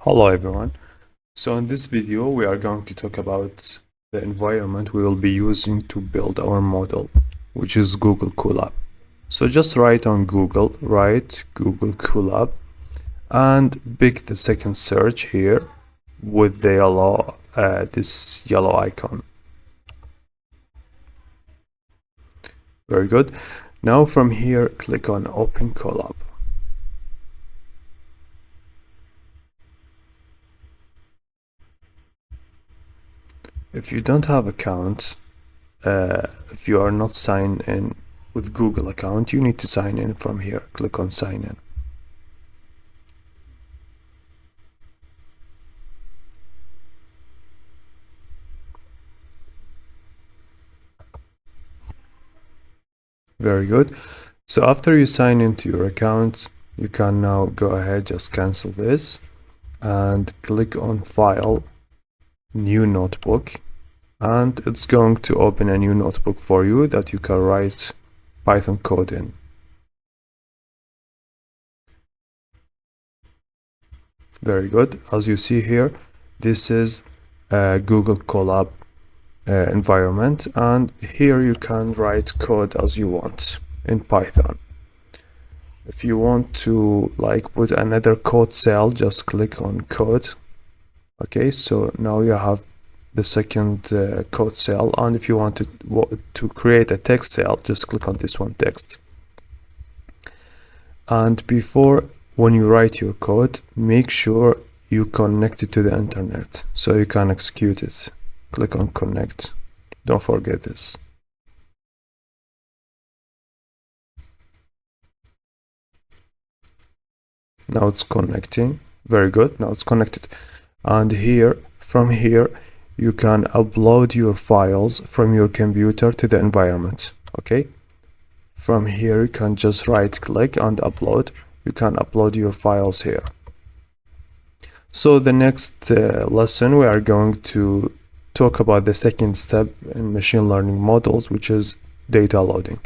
Hello everyone. So in this video we are going to talk about the environment we will be using to build our model, which is Google Colab. So just write on Google, write Google Colab and pick the second search here with the yellow, this yellow icon. Very good. Now from here click on Open Colab. If you don't have account, if you are not signed in with Google account, you need to sign in from here. Click on sign in. Very good. So after you sign into your account, you can now go ahead, just cancel this and click on File, New Notebook, and it's going to open a new notebook for you that you can write Python code in. Very good. As you see here, this is a Google Colab environment, and here you can write code as you want in Python. If you want to put another code cell, just click on code. Okay, so now you have the second code cell, and if you want to create a text cell, just click on this one, text. And when you write your code, make sure you connect it to the internet so you can execute it. Click on connect. Don't forget this. Now it's connecting. Very good. Now it's connected. And from here, you can upload your files from your computer to the environment. Okay. From here, you can just right click and upload. You can upload your files here. So the next lesson, we are going to talk about the second step in machine learning models, which is data loading.